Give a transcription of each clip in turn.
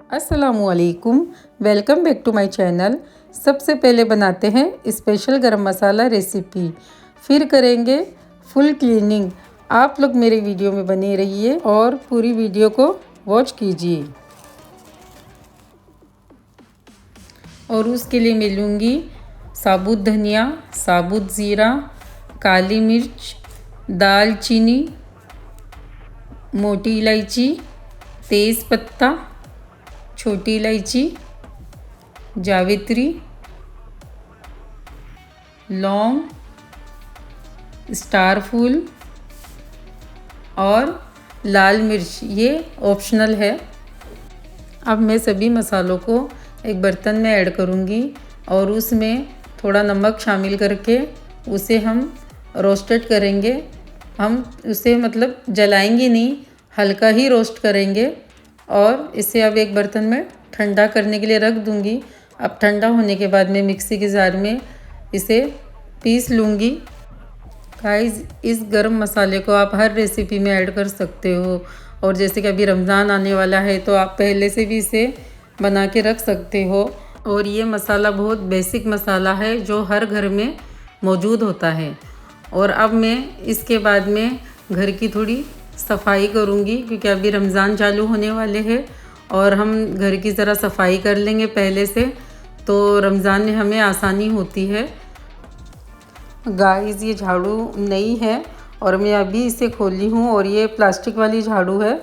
अस्सलामुअलैकुम, welcome back to my channel. सबसे पहले बनाते हैं स्पेशल गरम मसाला रेसिपी, फिर करेंगे फुल क्लीनिंग। आप लोग मेरे वीडियो में बने रहिए और पूरी वीडियो को वॉच कीजिए। और उसके लिए मैं लूँगी साबुत धनिया, साबुत ज़ीरा, काली मिर्च, दालचीनी, मोटी इलायची, तेज़ पत्ता, छोटी इलायची, जावित्री, लौंग, स्टार फूल और लाल मिर्च, ये ऑप्शनल है। अब मैं सभी मसालों को एक बर्तन में ऐड करूँगी और उसमें थोड़ा नमक शामिल करके उसे हम रोस्टेड करेंगे। हम उसे मतलब जलाएंगे नहीं, हल्का ही रोस्ट करेंगे। और इसे अब एक बर्तन में ठंडा करने के लिए रख दूँगी। अब ठंडा होने के बाद मैं मिक्सी के जार में इसे पीस लूँगी। गाइस, इस गरम मसाले को आप हर रेसिपी में ऐड कर सकते हो। और जैसे कि अभी रमज़ान आने वाला है तो आप पहले से भी इसे बना के रख सकते हो। और ये मसाला बहुत बेसिक मसाला है जो हर घर में मौजूद होता है। और अब मैं इसके बाद में घर की थोड़ी सफाई करूँगी क्योंकि अभी रमज़ान चालू होने वाले हैं और हम घर की ज़रा सफाई कर लेंगे पहले से, तो रमज़ान में हमें आसानी होती है। गाइस, ये झाड़ू नई है और मैं अभी इसे खोली हूँ और ये प्लास्टिक वाली झाड़ू है।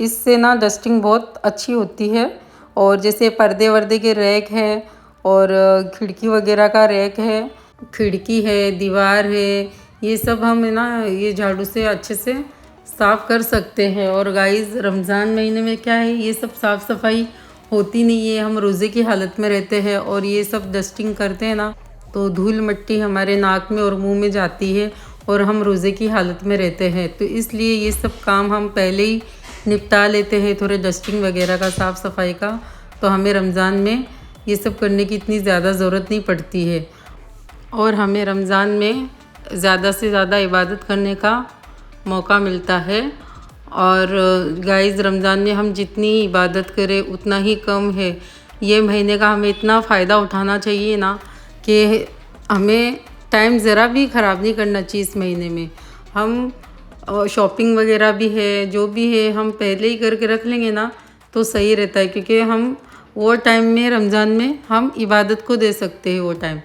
इससे ना डस्टिंग बहुत अच्छी होती है। और जैसे पर्दे वर्दे के रैक है और खिड़की वगैरह का रैक है, खिड़की है, दीवार है, ये सब हम ना ये झाड़ू से अच्छे से साफ़ कर सकते हैं। और गाइस, रमज़ान महीने में क्या है, ये सब साफ़ सफाई होती नहीं है, हम रोज़े की हालत में रहते हैं और ये सब डस्टिंग करते हैं ना तो धूल मिट्टी हमारे नाक में और मुंह में जाती है और हम रोज़े की हालत में रहते हैं। तो इसलिए ये सब काम हम पहले ही निपटा लेते हैं, थोड़े डस्टिंग वगैरह का, साफ़ सफाई का, तो हमें रमज़ान में ये सब करने की इतनी ज़्यादा ज़रूरत नहीं पड़ती है। और हमें रमज़ान में ज़्यादा से ज़्यादा इबादत करने का मौका मिलता है। और गाइस, रमज़ान में हम जितनी इबादत करें उतना ही कम है। ये महीने का हमें इतना फ़ायदा उठाना चाहिए ना कि हमें टाइम ज़रा भी ख़राब नहीं करना चाहिए। इस महीने में हम शॉपिंग वगैरह भी है, जो भी है हम पहले ही करके रख लेंगे ना तो सही रहता है, क्योंकि हम वो टाइम में रमज़ान में हम इबादत को दे सकते हैं वो टाइम।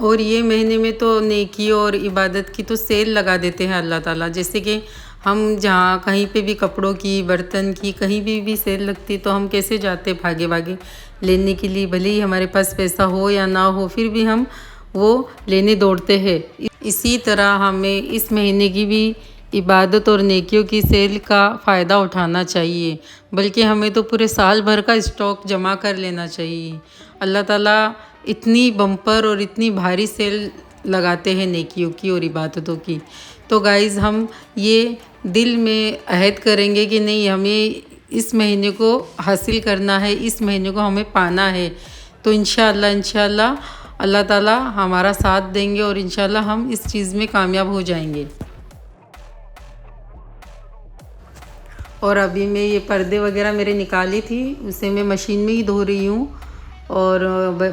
और ये महीने में तो नेकी और इबादत की तो सेल लगा देते हैं अल्लाह ताला। जैसे कि हम जहाँ कहीं पे भी कपड़ों की, बर्तन की, कहीं भी सेल लगती तो हम कैसे जाते भागे भागे लेने के लिए, भले ही हमारे पास पैसा हो या ना हो, फिर भी हम वो लेने दौड़ते हैं। इसी तरह हमें इस महीने की भी इबादत और नेकियों की सेल का फ़ायदा उठाना चाहिए, बल्कि हमें तो पूरे साल भर का स्टॉक जमा कर लेना चाहिए। अल्लाह ताला इतनी बम्पर और इतनी भारी सेल लगाते हैं नेकियों की और इबादतों की। तो गाइज़, हम ये दिल में अहद करेंगे कि नहीं, हमें इस महीने को हासिल करना है, इस महीने को हमें पाना है। तो इंशाअल्लाह अल्लाह ताला हमारा साथ देंगे और इंशाअल्लाह हम इस चीज़ में कामयाब हो जाएंगे। और अभी मैं ये पर्दे वगैरह मेरे निकाली थी, उसे मैं मशीन में ही धो रही हूँ। और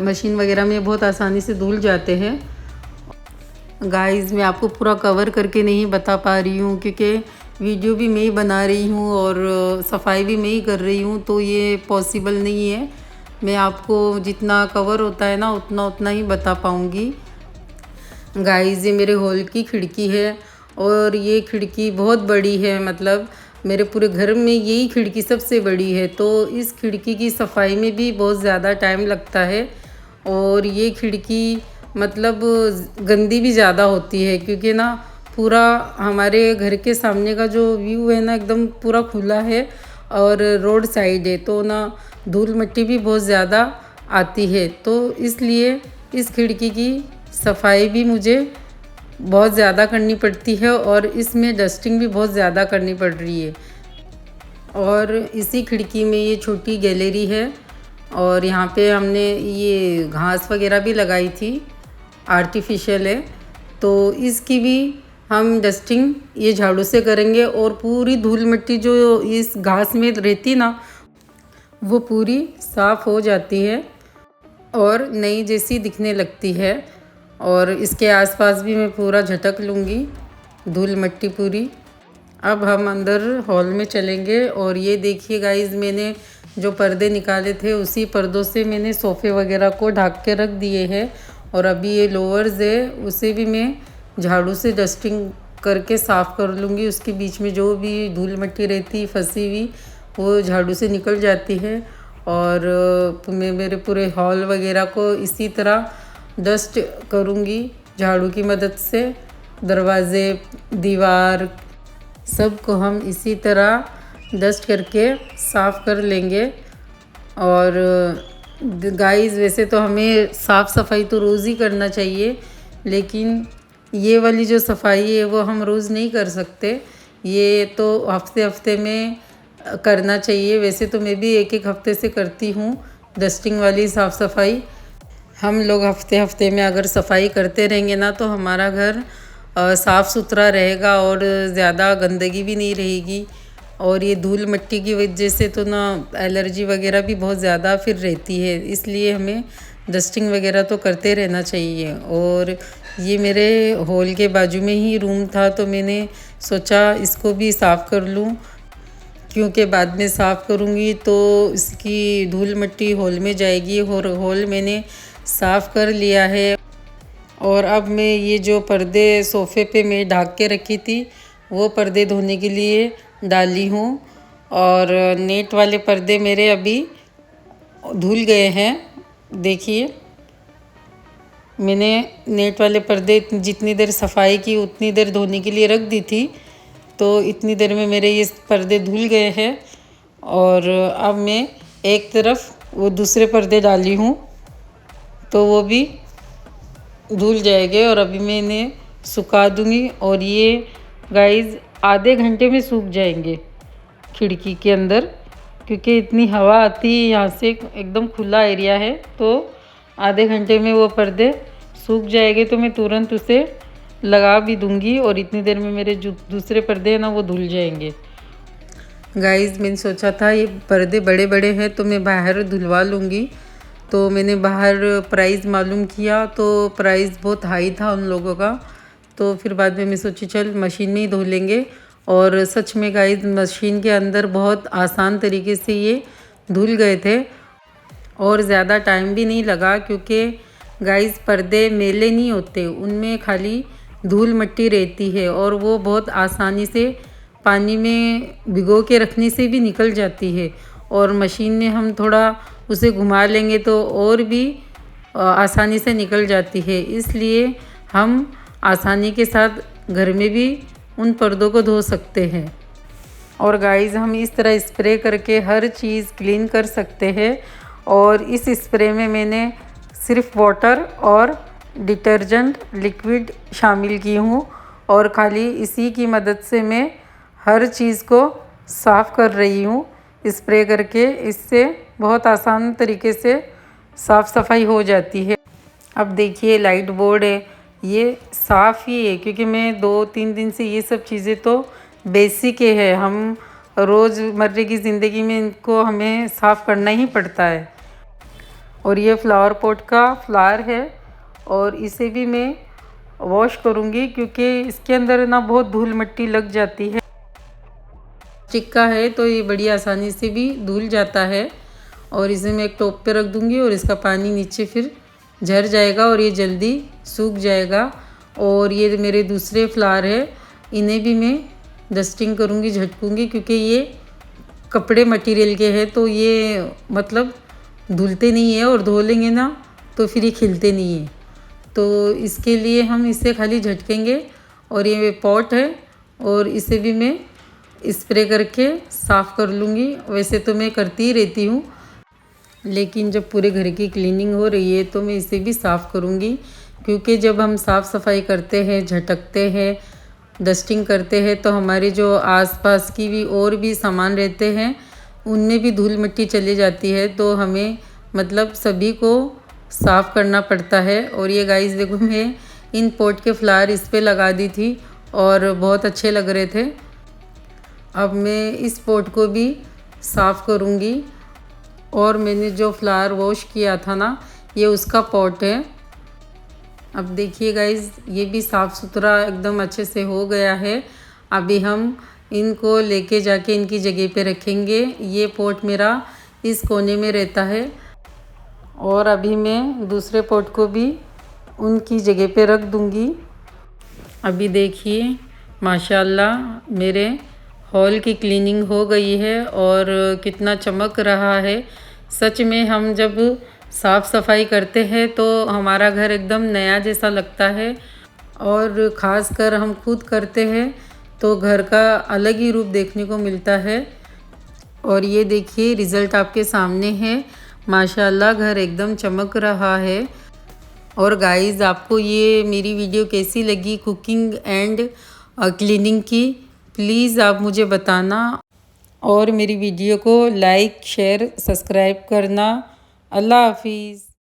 मशीन वगैरह में बहुत आसानी से धुल जाते हैं। गाइस, मैं आपको पूरा कवर करके नहीं बता पा रही हूँ क्योंकि वीडियो भी मैं ही बना रही हूँ और सफाई भी मैं ही कर रही हूँ, तो ये पॉसिबल नहीं है। मैं आपको जितना कवर होता है ना उतना ही बता पाऊँगी। गाइस, ये मेरे हॉल की खिड़की है और ये खिड़की बहुत बड़ी है, मतलब मेरे पूरे घर में यही खिड़की सबसे बड़ी है। तो इस खिड़की की सफाई में भी बहुत ज़्यादा टाइम लगता है और ये खिड़की मतलब गंदी भी ज़्यादा होती है क्योंकि ना पूरा हमारे घर के सामने का जो व्यू है ना एकदम पूरा खुला है और रोड साइड है, तो ना धूल मिट्टी भी बहुत ज़्यादा आती है। तो इसलिए इस खिड़की की सफाई भी मुझे बहुत ज़्यादा करनी पड़ती है और इसमें डस्टिंग भी बहुत ज़्यादा करनी पड़ रही है। और इसी खिड़की में ये छोटी गैलरी है और यहाँ पे हमने ये घास वगैरह भी लगाई थी, आर्टिफिशियल है, तो इसकी भी हम डस्टिंग ये झाड़ू से करेंगे। और पूरी धूल मिट्टी जो इस घास में रहती ना वो पूरी साफ़ हो जाती है और नई जैसी दिखने लगती है। और इसके आसपास भी मैं पूरा झटक लूँगी धूल मिट्टी पूरी। अब हम अंदर हॉल में चलेंगे और ये देखिए गाइज़, मैंने जो पर्दे निकाले थे उसी पर्दों से मैंने सोफ़े वगैरह को ढक के रख दिए हैं। और अभी ये लोअर्स है उसे भी मैं झाड़ू से डस्टिंग करके साफ़ कर लूँगी। उसके बीच में जो भी धूल मिट्टी रहती फंसी हुई वो झाड़ू से निकल जाती है। और मैं मेरे पूरे हॉल वगैरह को इसी तरह डस्ट करूँगी झाड़ू की मदद से। दरवाज़े, दीवार, सब को हम इसी तरह डस्ट करके साफ़ कर लेंगे। और गाइस, वैसे तो हमें साफ़ सफाई तो रोज़ ही करना चाहिए, लेकिन ये वाली जो सफाई है वो हम रोज़ नहीं कर सकते। ये तो हफ्ते हफ्ते में करना चाहिए। वैसे तो मैं भी एक एक हफ्ते से करती हूँ डस्टिंग वाली साफ़ सफाई। हम लोग हफ्ते हफ्ते में अगर सफाई करते रहेंगे ना तो हमारा घर साफ़ सुथरा रहेगा और ज़्यादा गंदगी भी नहीं रहेगी। और ये धूल मिट्टी की वजह से तो ना एलर्जी वगैरह भी बहुत ज़्यादा फिर रहती है, इसलिए हमें डस्टिंग वगैरह तो करते रहना चाहिए। और ये मेरे हॉल के बाजू में ही रूम था तो मैंने सोचा इसको भी साफ़ कर लूँ, क्योंकि बाद में साफ़ करूँगी तो इसकी धूल मिट्टी हॉल में जाएगी। और हॉल मैंने साफ़ कर लिया है। और अब मैं ये जो पर्दे सोफ़े पे मैं ढक के रखी थी वो पर्दे धोने के लिए डाली हूँ। और नेट वाले पर्दे मेरे अभी धुल गए हैं। देखिए, मैंने नेट वाले पर्दे जितनी देर सफाई की उतनी देर धोने के लिए रख दी थी, तो इतनी देर में मेरे ये पर्दे धुल गए हैं। और अब मैं एक तरफ वो दूसरे पर्दे डाली हूँ तो वो भी धुल जाएंगे। और अभी मैं इन्हें सुखा दूँगी और ये गाइज़ आधे घंटे में सूख जाएंगे खिड़की के अंदर, क्योंकि इतनी हवा आती है यहाँ से, एकदम खुला एरिया है। तो आधे घंटे में वो पर्दे सूख जाएंगे तो मैं तुरंत उसे लगा भी दूँगी और इतनी देर में मेरे जो दूसरे पर्दे हैं ना वो धुल जाएंगे। गाइज़, मैंने सोचा था ये पर्दे बड़े बड़े हैं तो मैं बाहर धुलवा लूँगी। तो मैंने बाहर प्राइस मालूम किया तो प्राइस बहुत हाई था उन लोगों का। तो फिर बाद में मैं सोची चल मशीन में ही धो लेंगे। और सच में गाइस, मशीन के अंदर बहुत आसान तरीके से ये धुल गए थे और ज़्यादा टाइम भी नहीं लगा, क्योंकि गाइस पर्दे मैले नहीं होते, उनमें खाली धूल मिट्टी रहती है और वो बहुत आसानी से पानी में भिगो के रखने से भी निकल जाती है। और मशीन में हम थोड़ा उसे घुमा लेंगे तो और भी आसानी से निकल जाती है। इसलिए हम आसानी के साथ घर में भी उन पर्दों को धो सकते हैं। और गाइस, हम इस तरह स्प्रे करके हर चीज़ क्लीन कर सकते हैं। और इस स्प्रे में मैंने सिर्फ वाटर और डिटर्जेंट लिक्विड शामिल की हूँ और खाली इसी की मदद से मैं हर चीज़ को साफ़ कर रही हूँ स्प्रे करके। इससे बहुत आसान तरीके से साफ़ सफाई हो जाती है। अब देखिए, लाइट बोर्ड है, ये साफ़ ही है क्योंकि मैं 2-3 दिन से ये सब चीज़ें तो बेसिक है, हम रोज़मर्रे की ज़िंदगी में इनको हमें साफ़ करना ही पड़ता है। और ये फ्लावर पॉट का फ्लावर है और इसे भी मैं वॉश करूँगी क्योंकि इसके अंदर ना बहुत धूल मिट्टी लग जाती है। चिक्का है तो ये बड़ी आसानी से भी धुल जाता है। और इसे मैं एक टॉप पे रख दूँगी और इसका पानी नीचे फिर झर जाएगा और ये जल्दी सूख जाएगा। और ये मेरे दूसरे फ्लावर है, इन्हें भी मैं डस्टिंग करूँगी, झटकूँगी, क्योंकि ये कपड़े मटेरियल के हैं तो ये मतलब धुलते नहीं है और धो लेंगे ना तो फिर ये खिलते नहीं है। तो इसके लिए हम इसे खाली झटकेंगे। और ये पॉट है और इसे भी मैं स्प्रे करके साफ़ कर लूँगी। वैसे तो मैं करती ही रहती हूँ, लेकिन जब पूरे घर की क्लीनिंग हो रही है तो मैं इसे भी साफ़ करूँगी, क्योंकि जब हम साफ़ सफाई करते हैं, झटकते हैं, डस्टिंग करते हैं तो हमारे जो आसपास की भी और भी सामान रहते हैं उनमें भी धूल मिट्टी चली जाती है। तो हमें मतलब सभी को साफ़ करना पड़ता है। और ये गाइस देखो, मैं इन पॉट के फ्लावर इस पे लगा दी थी और बहुत अच्छे लग रहे थे। अब मैं इस पॉट को भी साफ़ करूँगी और मैंने जो फ्लावर वॉश किया था ना, ये उसका पॉट है। अब देखिए गाइज़, ये भी साफ़ सुथरा एकदम अच्छे से हो गया है। अभी हम इनको लेके जाके इनकी जगह पे रखेंगे। ये पॉट मेरा इस कोने में रहता है और अभी मैं दूसरे पॉट को भी उनकी जगह पे रख दूँगी। अभी देखिए माशाल्लाह मेरे हॉल की क्लीनिंग हो गई है और कितना चमक रहा है। सच में हम जब साफ़ सफाई करते हैं तो हमारा घर एकदम नया जैसा लगता है और ख़ास कर हम खुद करते हैं तो घर का अलग ही रूप देखने को मिलता है। और ये देखिए रिज़ल्ट आपके सामने है। माशाल्लाह घर एकदम चमक रहा है। और गाइज़, आपको ये मेरी वीडियो कैसी लगी कुकिंग एंड क्लीनिंग की, प्लीज़ आप मुझे बताना और मेरी वीडियो को लाइक शेयर सब्सक्राइब करना। अल्लाह हाफिज़।